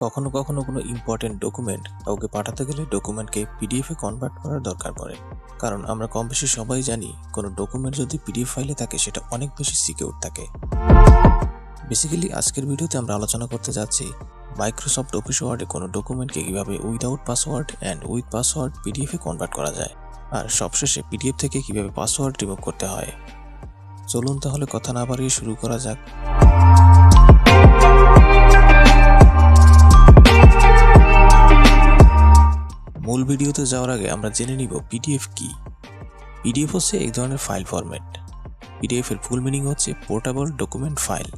কখনো কখনো কোনো ইম্পর্টেন্ট ডকুমেন্ট কাউকে পাঠাতে গেলে ডকুমেন্টকে পিডিএফে কনভার্ট করার দরকার পড়ে। কারণ আমরা কম বেশি সবাই জানি কোনো ডকুমেন্ট যদি পিডিএফ ফাইলে থাকে সেটা অনেক বেশি সিকিউর থাকে। বেসিক্যালি আজকের ভিডিওতে আমরা আলোচনা করতে যাচ্ছি মাইক্রোসফট অফিস ওয়ার্ডে কোনো ডকুমেন্টকে কীভাবে without password and with password পিডিএফে কনভার্ট করা যায়, আর সবশেষে পিডিএফ থেকে কীভাবে পাসওয়ার্ড রিমুভ করতে হয়। চলুন তাহলে কথা না বাড়িয়ে শুরু করা যাক। মূল ভিডিওতে যাওয়ার আগে আমরা জেনে নিব পিডিএফ কি। পিডিএফ হচ্ছে এক ধরনের ফাইল ফরম্যাট। পিডিএফ এর ফুল মিনিং হচ্ছে পোর্টেবল ডকুমেন্ট ফাইল।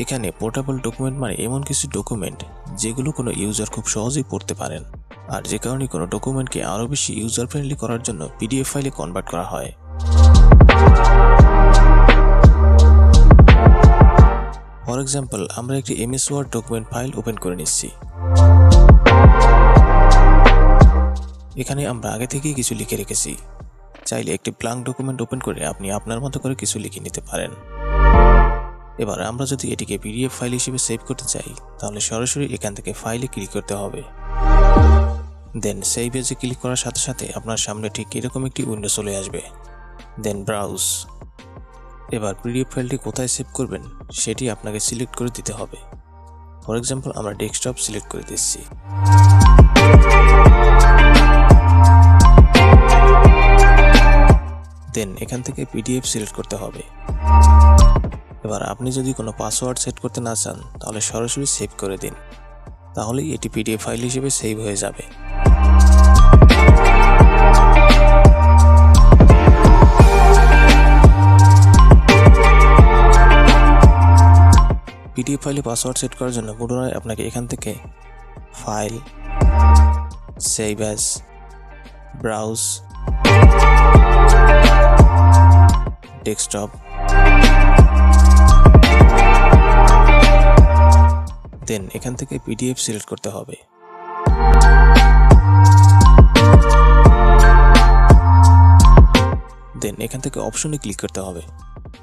এখানে পোর্টেবল ডকুমেন্ট মানে এমন কিছু ডকুমেন্ট যেগুলো কোনো ইউজার খুব সহজেই পড়তে পারেন, আর যে কারণে কোনো ডকুমেন্টকে আরও বেশি ইউজার ফ্রেন্ডলি করার জন্য পিডিএফ ফাইলে কনভার্ট করা হয়। ফর এক্সাম্পল, আমরা একটি MS word document file open করে নিচ্ছি। এখানে আমরা আগে থেকেই কিছু লিখে রেখেছি। চাইলে একটি ব্ল্যাঙ্ক ডকুমেন্ট ওপেন করে আপনি আপনার মতো করে কিছু লিখে নিতে পারেন। এবার আমরা যদি এটিকে পিডিএফ ফাইল হিসেবে সেভ করতে চাই, তাহলে সরাসরি এখান থেকে ফাইলে ক্লিক করতে হবে। দেন সেভ এজে ক্লিক করার সাথে সাথে আপনার সামনে ঠিক এরকম একটি উইন্ডো চলে আসবে। দেন ব্রাউজ। এবার পিডিএফ ফাইলটি কোথায় সেভ করবেন সেটি আপনাকে সিলেক্ট করে দিতে হবে। ফর এক্সাম্পল, আমরা ডেস্কটপ সিলেক্ট করে দিচ্ছি। দেন এখান থেকে পিডিএফ সিলেক্ট করতে হবে। এবার আপনি যদি কোনো পাসওয়ার্ড সেট করতে না চান, তাহলে সরাসরি সেভ করে দিন, তাহলেই এটি পিডিএফ ফাইল হিসেবে সেভ হয়ে যাবে। পিডিএফ ফাইলে পাসওয়ার্ড সেট করার জন্য পুনরায় আপনাকে এখান থেকে file, save as, browse, desktop, then এখান থেকে পিডিএফ সিলেক্ট করতে হবে। দেন এখান থেকে অপশনে ক্লিক করতে হবে।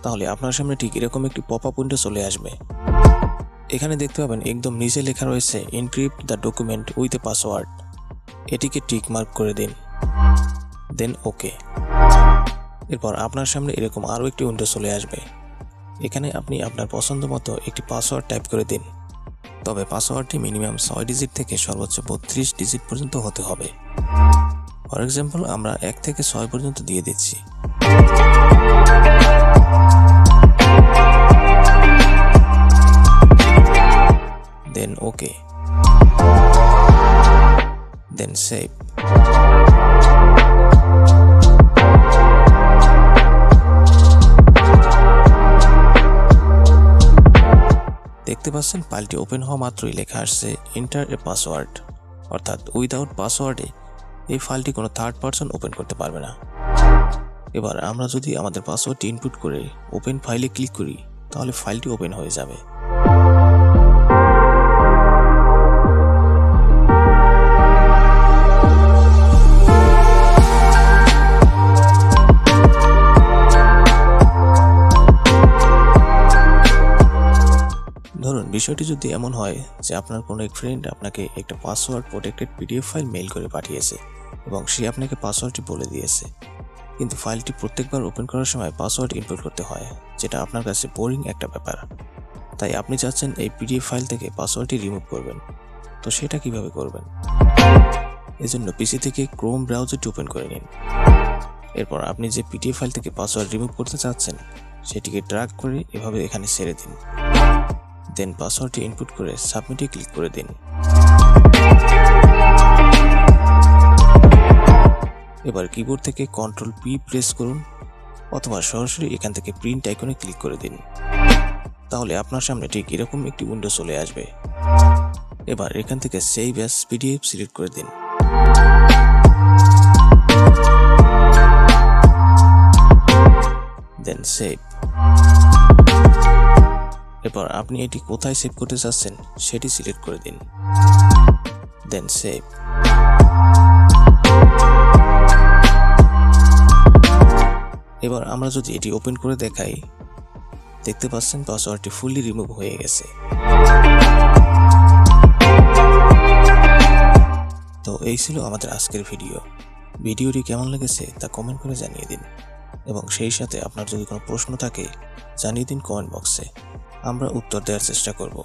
তাহলে আপনার সামনে ঠিক এরকম একটি পপ আপ উইন্ডো চলে আসবে। এখানে দেখতে পাবেন একদম নিচে লেখা রয়েছে encrypt the document with a password. এটিকে টিক মার্ক করে দিন, দেন ওকে। এরপর আপনার সামনে এরকম আরও একটি উইন্ডো চলে আসবে। এখানে আপনি আপনার পছন্দ মতো একটি পাসওয়ার্ড টাইপ করে দিন, তবে পাসওয়ার্ডটি মিনিমাম 6 ডিজিট থেকে সর্বোচ্চ 32 ডিজিট পর্যন্ত হতে হবে। ফর এক্সাম্পল, আমরা 1 থেকে 6 পর্যন্ত দিয়ে দিচ্ছি। দেন ওকে, দেন সেভ। দেখতে পাচ্ছেন ফাইলটি ওপেন হওয়া মাত্রই লেখা আসছে এন্টার এ পাসওয়ার্ড, অর্থাৎ উইদাউট পাসওয়ার্ডে এই ফাইলটি কোনো থার্ড পারসন ওপেন করতে পারবে না। এবার আমরা যদি আমাদের পাসওয়ার্ডটি ইনপুট করে ওপেন ফাইলে ক্লিক করি, তাহলে ফাইলটি ওপেন হয়ে যাবে। ধরুন বিষয়টি যদি এমন হয় যে আপনার কোনো এক ফ্রেন্ড আপনাকে একটা password protected PDF file mail করে পাঠিয়েছে এবং সে আপনাকে পাসওয়ার্ডটি বলে দিয়েছে, কিন্তু ফাইলটি প্রত্যেকবার ওপেন করার সময় পাসওয়ার্ড ইনপুট করতে হয়, যেটা আপনার কাছে বোরিং একটা ব্যাপার। তাই আপনি চাচ্ছেন এই পিডিএফ ফাইল থেকে পাসওয়ার্ডটি রিমুভ করবেন। তো সেটা কিভাবে করবেন? এজন্য পিসি থেকে ক্রোম ব্রাউজারটি ওপেন করে নিন। এরপর আপনি যে পিডিএফ ফাইল থেকে পাসওয়ার্ড রিমুভ করতে চাচ্ছেন সেটিকে ড্র্যাগ করে এভাবে এখানে ছেড়ে দিন। দেন পাসওয়ার্ডটি ইনপুট করে সাবমিটে ক্লিক করে দিন। এবার কিবোর্ড থেকে কন্ট্রোল পি প্রেস করুন, অথবা সরাসরি এখান থেকে প্রিন্ট আইকনে ক্লিক করে দিন। তাহলে আপনার সামনে ঠিক এরকম একটি উইন্ডো চলে আসবে। এবার এখান থেকে সেভ অ্যাজ পিডিএফ সিলেক্ট করে দিন। দেন সেভ। এরপর আপনি এটি কোথায় সেভ করতে চাচ্ছেন সেটি সিলেক্ট করে দিন, দেন সেভ। এবার আমরা যদি এটি ওপেন করে দেখাই, দেখতে পাচ্ছেন পাসওয়ার্ডটি ফুলি রিমুভ হয়ে গেছে। এই ছিল আমাদের আজকের ভিডিওটি কেমন লেগেছে তা কমেন্ট করে জানিয়ে দিন এবং সেই সাথে আপনার যদি কোনো প্রশ্ন থাকে জানিয়ে দিন কমেন্ট বক্সে। আমরা উত্তর দেওয়ার চেষ্টা করব।